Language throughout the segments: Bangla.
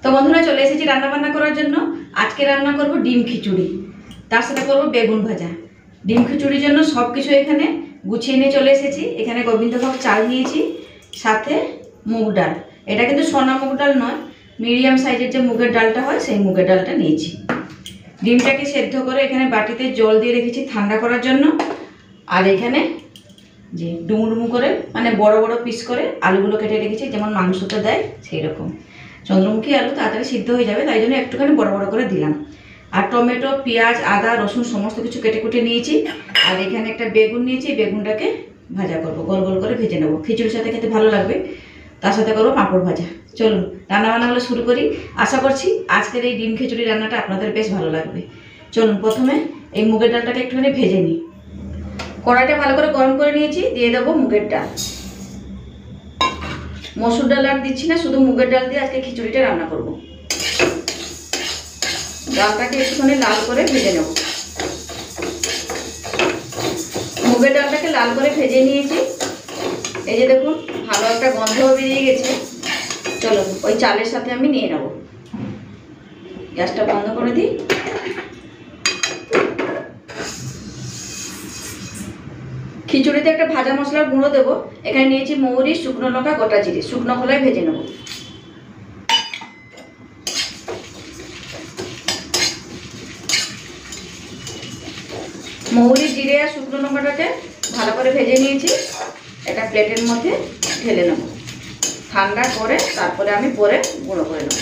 তো বন্ধুরা চলে এসেছি রান্না বান্না করার জন্য। আজকে রান্না করব ডিম খিচুড়ি, তার সাথে করব বেগুন ভাজা। ডিম খিচুড়ির জন্য সব কিছু এখানে গুছিয়ে নিয়ে চলে এসেছি। এখানে গোবিন্দভোগ চাল নিয়েছি, সাথে মুগ ডাল। এটা কিন্তু সোনা মুগ ডাল নয়, মিডিয়াম সাইজের যে মুগের ডালটা হয় সেই মুগের ডালটা নিয়েছি। ডিমটাকে সেদ্ধ করে এখানে বাটিতে জল দিয়ে রেখেছি ঠান্ডা করার জন্য। আর এখানে যে ডুমুডুমু করে মানে বড় বড় পিস করে আলুগুলো কেটে রেখেছি, যেমন মাংসটা দেয় সেই রকম। চন্দ্রমুখী আলু তাড়াতাড়ি সিদ্ধ হয়ে যাবে, তাই জন্য একটুখানি বড় বড় করে দিলাম। আর টমেটো, পেঁয়াজ, আদা, রসুন সমস্ত কিছু কেটে কুটে নিয়েছি। আর এখানে একটা বেগুন নিয়েছি, বেগুনটাকে ভাজা করবো, গোল গোল করে ভেজে নেবো। খিচুড়ির সাথে খেতে ভালো লাগবে, তার সাথে করবো পাঁপড় ভাজা। চলুন রান্নাবান্নাগুলো শুরু করি। আশা করছি আজকের এই ডিম খিচুড়ি রান্নাটা আপনাদের বেশ ভালো লাগবে। চলুন প্রথমে এই মুগের ডালটাকে একটুখানি ভেজে নিই। কড়াইটা ভালো করে গরম করে নিয়েছি, দিয়ে দেবো মুগের ডাল। মসুর ডাল আর দিচ্ছি না, শুধু মুগের ডাল দিয়ে আজকে খিচুড়িটা রান্না করব। ডালটাকে একটুখানি লাল করে ভেজে নেব। মুগের ডালটাকে লাল করে ভেজে নিয়েছি। এই যে দেখুন ভালো একটা গন্ধ বেরিয়ে গেছে। চলো ওই চালের সাথে আমি নিয়ে নেব। গ্যাসটা বন্ধ করে দিই। খিচুড়িতে একটা ভাজা মশলার গুঁড়ো দেবো। এখানে নিয়েছি মৌরি, শুকনো লঙ্কা, গোটা জিরে, শুকনো খোলায় ভেজে নেব। মৌরি, জিরে আর শুকনো লঙ্কাটাকে ভালো করে ভেজে নিয়েছি। একটা প্লেটের মধ্যে ঢেলে নেব, ঠান্ডা করে তারপরে আমি পরে গুঁড়ো করে নেব।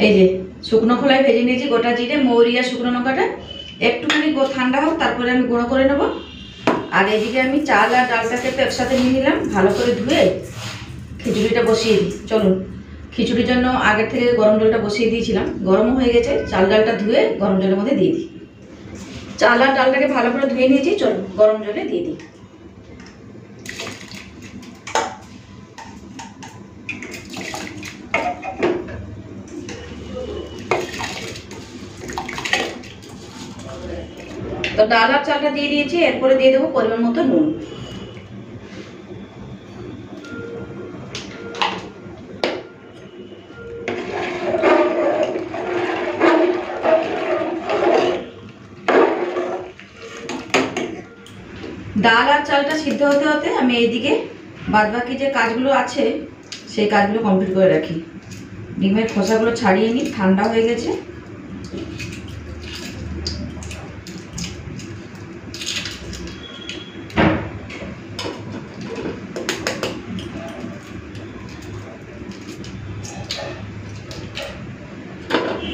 এই যে শুকনো খোলায় ভেজে নিয়েছি গোটা জিরে, মৌরি আর শুকনো লঙ্কাটা। একটুখানি ঠান্ডা হোক, তারপরে আমি গুঁড়ো করে নেব। আর এদিকে আমি চাল আর ডালটাকে তো একসাথে নিয়ে নিলাম, ভালো করে ধুয়ে খিচুড়িটা বসিয়ে দিই। চলুন, খিচুড়ির জন্য আগের থেকে গরম জলটা বসিয়ে দিয়েছিলাম, গরম হয়ে গেছে। চাল ডালটা ধুয়ে গরম জলের মধ্যে দিয়ে দিই। চাল আর ডালটাকে ভালো করে ধুয়ে নিয়েছি, চলুন গরম জলে দিয়ে দিই। তো ডাল আর চালটা দিয়ে দিয়েছি, এরপরে দিয়ে দেবো পরিমাণ মতো নুন। ডাল আর চালটা সিদ্ধ হতে হতে আমি এইদিকে বাদবাকি যে কাজগুলো আছে সেই কাজগুলো কমপ্লিট করে রাখি। ডিমের খোসাগুলো ছাড়িয়ে নিই, ঠান্ডা হয়ে গেছে।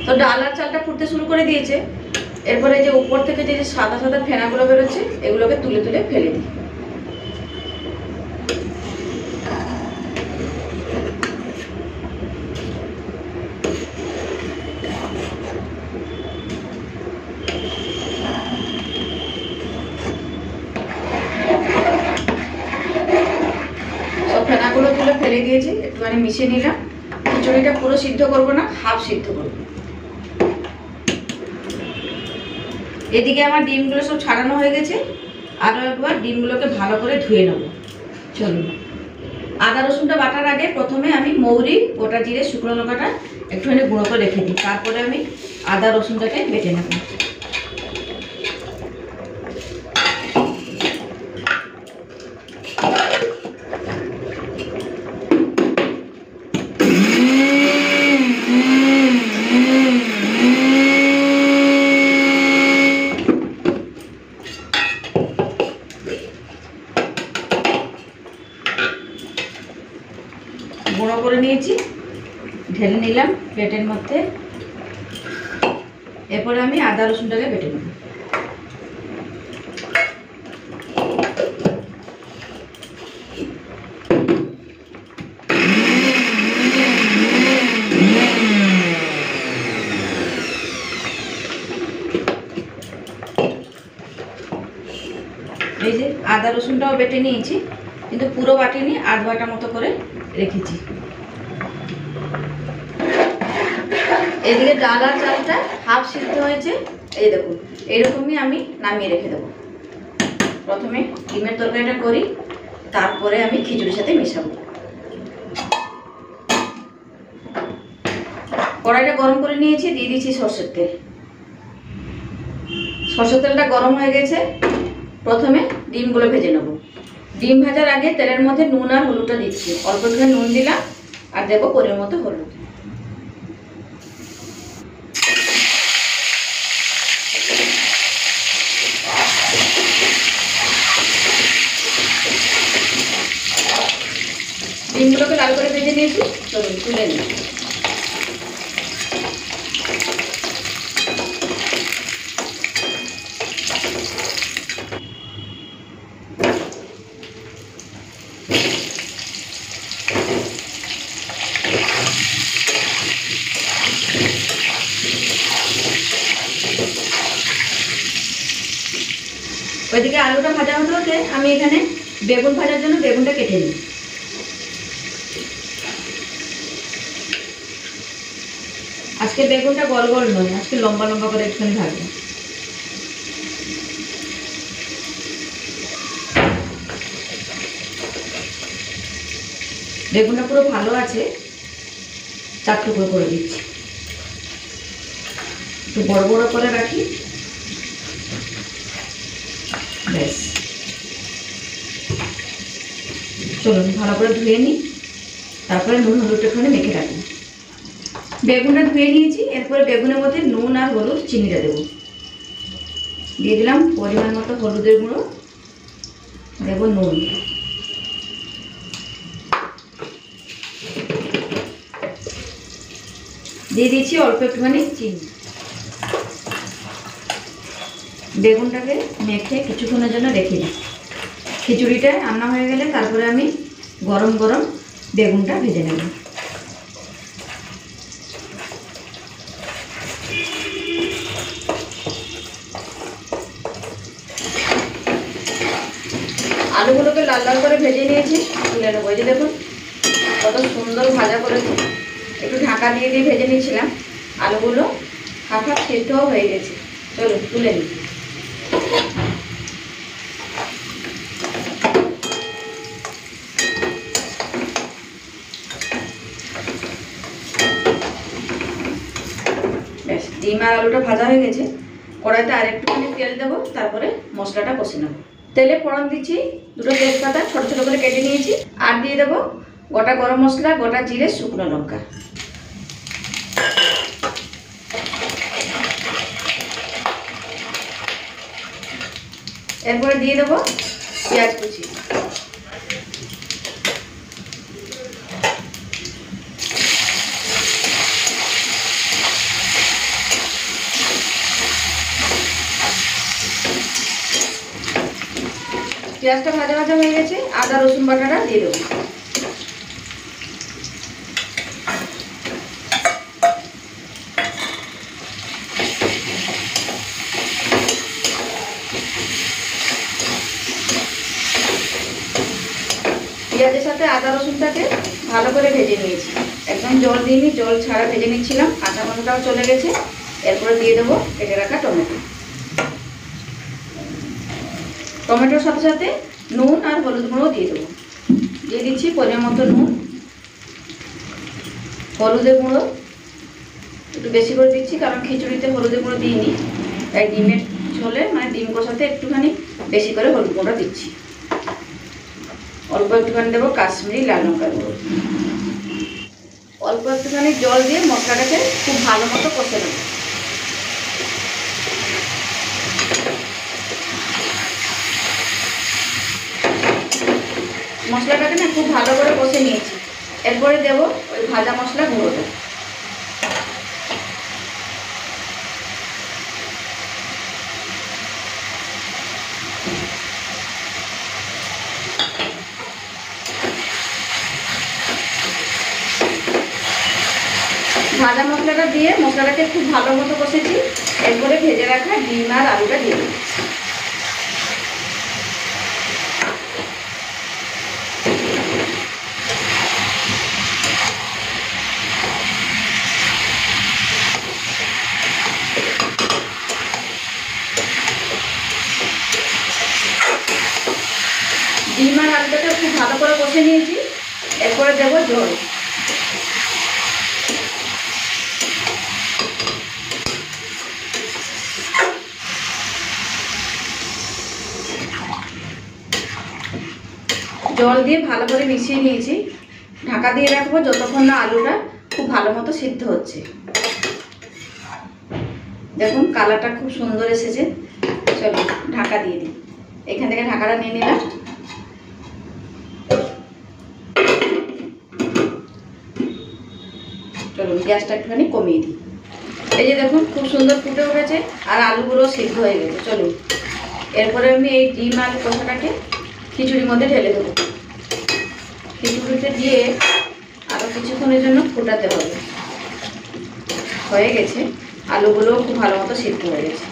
তো ডাল আর চালটা ফুটতে শুরু করে দিয়েছে। এরপরে যে উপর থেকে যে সাদা সাদা ফেনাগুলো বেরোচ্ছে, এগুলোকে তুলে তুলে ফেলে দিই। সব ফেনাগুলো তুলে ফেলে দিয়েছি, একটুখানি মিশিয়ে নিলাম। খিচুড়িটা পুরো সিদ্ধ করবো না, হাফ সিদ্ধ করবো। এদিকে আমার ডিমগুলো সব ছাড়ানো হয়ে গেছে। আরও একবার ডিমগুলোকে ভালো করে ধুয়ে নেব। চলুন, আদা রসুনটা বাটার আগে প্রথমে আমি মৌরি, গোটা জিরে, শুকনো লঙ্কাটা একটুখানি গুঁড়ো করে রেখে দিই, তারপরে আমি আদা রসুনটাকে বেটে নেব। গুঁড়ো করে নিয়েছি, ঢেলে নিলাম প্লেটের মধ্যে। এরপরে আমি আদা রসুনটাকে বেটে নেব। এই যে আদা রসুনটাও বেটে নিয়েছি, কিন্তু পুরো বাটিনি, আধ বাটা মতো করে রেখেছি। এদিকে ডাল আর চালটা হাফ সিদ্ধ হয়েছে। এই দেখুন এইরকমই আমি নামিয়ে রেখে দেবো। প্রথমে ডিমের তরকারিটা করি। তারপরে আমি খিচুড়ির সাথে মেশাবো। কড়াইটা গরম করে নিয়েছি, দিয়ে দিচ্ছি সরষের তেল। সরষের তেলটা গরম হয়ে গেছে, প্রথমে ডিমগুলো ভেজে নেব। ডিম ভাজার আগে তেলের মধ্যে নুন আর হলুদটা দিচ্ছি। অল্প করে নুন দিলাম আর দেবো পরিমাণ মতো হলুদ। ডিমগুলোকে লাল করে ভেজে নিয়েছি, চলুন তুলে নিই। ওইদিকে আলুটা ভাজা হতে হতে আমি এখানে বেগুন ভাজার জন্য বেগুনটা কেটে নিই। আজকে বেগুনটা গোল গোল নয়, আজকে লম্বা লম্বা করে একটুখানি ভাজবো। বেগুনটা পুরো ভালো আছে, 4 টুকরো করে দিচ্ছি। একটু বড় বড় করে রাখি, ব্যাস। চলুন ভালো করে ধুয়ে নিই, তারপরে নুন হলুদটা একটুখানি মেখে রাখি। বেগুনটা ধুয়ে নিয়েছি, এরপরে বেগুনের মধ্যে নুন আর হলুদ চিনিটা দেবো। দিয়ে দিলাম পরিমাণ মতো হলুদের গুঁড়ো, দেবো নুন, দিয়ে দিচ্ছি অল্প একটুখানি চিনি। বেগুনটাকে মেখে কিছুক্ষণের জন্য রেখে দিই। খিচুড়িটা রান্না হয়ে গেলে তারপরে আমি গরম গরম বেগুনটা ভেজে নেব। আলুগুলোকে লাল লাল করে ভেজে নিয়েছি, তুলে নেবো। এই যে দেখুন কত সুন্দর ভাজা করেছি। একটু ঢাকা দিয়ে দিয়ে ভেজে নিয়েছিলাম, আলুগুলো হাফ হাফ সেদ্ধও হয়ে গেছে। চলো তুলে নিই। ব্যাস, ডিম আর আলুটা ভাজা হয়ে গেছে। কড়াইতে আর একটুখানি তেল দেবো, তারপরে মশলাটা কষে নেবো। তেলে ফোড়ন দিচ্ছি, 2টো তেজপাতা ছোটো ছোটো করে কেটে নিয়েছি, আর দিয়ে দেবো গোটা গরম মশলা, গোটা জিরে, শুকনো লঙ্কা। এরপরে দিয়ে দেবো পেঁয়াজ কুচি। পেঁয়াজটা ভাজা ভাজা হয়ে গেছে, আদা রসুন বাটাটা দিয়ে দেবো। পেঁয়াজের সাথে আদা রসুনটাকে ভালো করে ভেজে নিয়েছি, একদম জল দিইনি, জল ছাড়া ভেজে নিচ্ছিলাম। কাঁচা গন্ধটাও চলে গেছে। এরপরে দিয়ে দেবো কেটে রাখা টমেটো। টমেটোর সাথে সাথে নুন আর হলুদ গুঁড়ো দিয়ে দেবো। দিয়ে দিচ্ছি পরিমাণ মতো নুন, হলুদের গুঁড়ো একটু বেশি করে দিচ্ছি, কারণ খিচুড়িতে হলুদের গুঁড়ো দিইনি, তাই ডিমের ঝোলে মানে ডিম কষাতে একটুখানি বেশি করে হলুদ গুঁড়ো দিচ্ছি। অল্প একটুখানি দেবো কাশ্মীরি লাল লঙ্কার গুঁড়ো। অল্প একটুখানি জল দিয়ে মশলাটাকে খুব ভালো মতো কষে নেব। মশলাটাকে না খুব ভালো করে কষে নিয়েছি। এরপরে দেবো ওই ভাজা মশলা গুঁড়োটা। ভাজা মশলাটা দিয়ে মশলাটাকে খুব ভালো মতো কষেছি। এরপরে ভেজে রাখা ডিম আর আলুটা দিয়ে দিই। ডিম আর আলুটাকে খুব এরপরে দেবো জল। জল দিয়ে ভালো করে মিশিয়ে নিয়েছি। ঢাকা দিয়ে রাখবো যতক্ষণ না আলুটা খুব ভালো মতো সিদ্ধ হচ্ছে। দেখুন কালারটা খুব সুন্দর এসেছে। চলো ঢাকা দিয়ে দিই। এখান থেকে ঢাকাটা নিয়ে নিলাম। চলুন গ্যাসটা একটুখানি কমিয়ে দিই। এই যে দেখুন খুব সুন্দর ফুটে উঠেছে আর আলুগুলো সিদ্ধ হয়ে গেছে। চলুন এরপরে আমি এই ডিম আলু কষাটাকে খিচুড়ির মধ্যে ঢেলে দেবো। খিচুড়িতে দিয়ে আরও কিছুক্ষণের জন্য ফোটাতে হবে। হয়ে গেছে, আলুগুলো খুব ভালো মতো সিদ্ধ হয়ে গেছে।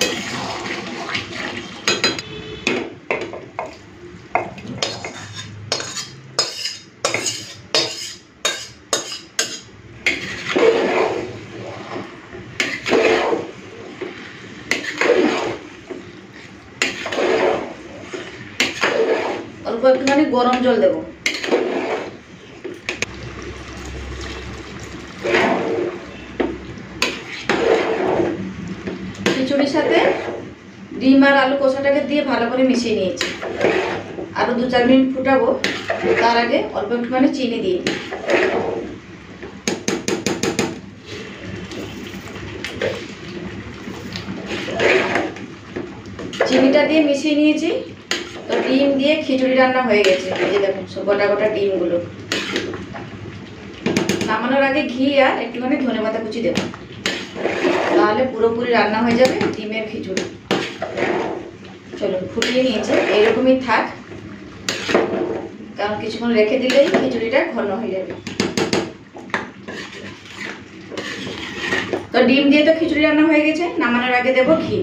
অল্প একটুখানি গরম জল দেবো। খিচুড়ির সাথে ডিম আর আলু কষাটাকে দিয়ে ভালো করে মিশিয়ে নিয়েছি। আরও 2-4 মিনিট ফুটাবো। তার আগে অল্প একটুখানি চিনি দিয়ে দিই। চিনিটা দিয়ে মিশিয়ে নিয়েছি। তো ডিম দিয়ে খিচুড়ি রান্না হয়ে গেছে। এই যে দেখুন সব গোটা গোটা ডিমগুলো। নামানোর আগে ঘি আর একটুখানি ধনেপাতা কুচি দেবো, তাহলে পুরোপুরি রান্না হয়ে যাবে ডিমের খিচুড়ি। চলুন ফুটিয়ে নিয়েছে, এইরকমই থাক, কারণ কিছুক্ষণ রেখে দিলেই খিচুড়িটা ঘন হয়ে যাবে। তো ডিম দিয়ে তো খিচুড়ি রান্না হয়ে গেছে। নামানোর আগে দেবো ঘি।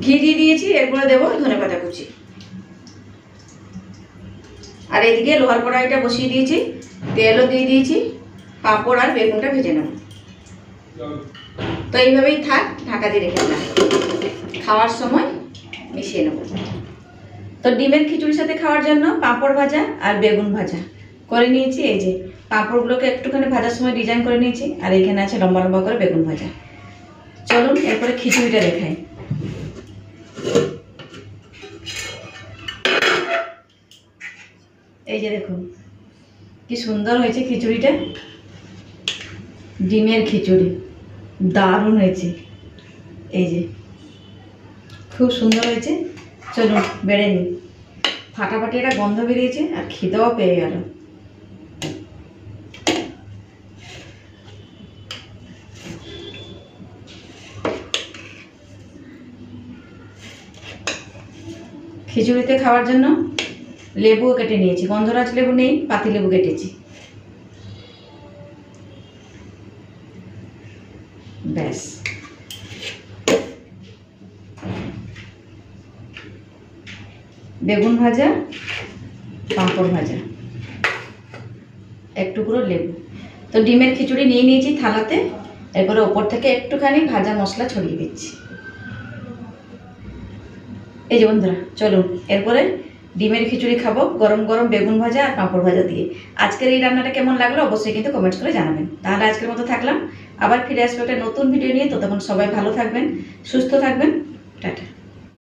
ঘি দিয়ে দিয়েছি, এরপরে দেবো ধনেপাতা কুচি। আর এদিকে লোহার কড়াইটা বসিয়ে দিয়েছি, তেলও দিয়ে দিয়েছি। পাঁপড় আর বেগুনটা ভেজে নেব। তো এইভাবেই থাক, ঢাকা দিয়ে রেখে দিলাম। খাওয়ার সময় মিশিয়ে নেব। তো ডিমের খিচুড়ির সাথে খাওয়ার জন্য পাঁপড় ভাজা আর বেগুন ভাজা করে নিয়েছি। এই যে পাঁপড়গুলোকে একটুখানি ভাজার সময় ডিজাইন করে নিয়েছি, আর এখানে আছে লম্বা লম্বা করে বেগুন ভাজা। চলুন এরপরে খিচুড়িটা দেখাই। এই যে দেখুন কি সুন্দর হয়েছে খিচুড়িটা। ডিমের খিচুড়ি দারুণ হয়েছে। এই যে খুব সুন্দর হয়েছে। চলুন বেড়ে নিই। ফাটাফাটি একটা গন্ধ বেরিয়েছে আর খিদেও পেয়ে গেল। খিচুড়িতে খাওয়ার জন্য লেবুও কেটে নিয়েছি। গন্ধরাজ লেবু নেই, পাতি লেবু কেটেছি। ব্যাস বেগুন ভাজা, পাঁপড় ভাজা, এক টুকরো লেবু। তো ডিমের খিচুড়ি নিয়ে নিয়েছি থালাতে। এরপরে ওপর থেকে একটুখানি ভাজা মশলা ছড়িয়ে দিচ্ছি। এই যে বন্ধুরা চলুন এরপরে ডিমের খিচুড়ি খাবো গরম গরম বেগুন ভাজা আর পাঁপড় ভাজা দিয়ে। আজকের এই রান্নাটা কেমন লাগলো অবশ্যই কিন্তু কমেন্টস করে জানাবেন। তাহলে আজকের মতো থাকলাম, আবার ফিরে আসবো একটা নতুন ভিডিও নিয়ে। ততক্ষণ সবাই ভালো থাকবেন, সুস্থ থাকবেন। টাটা।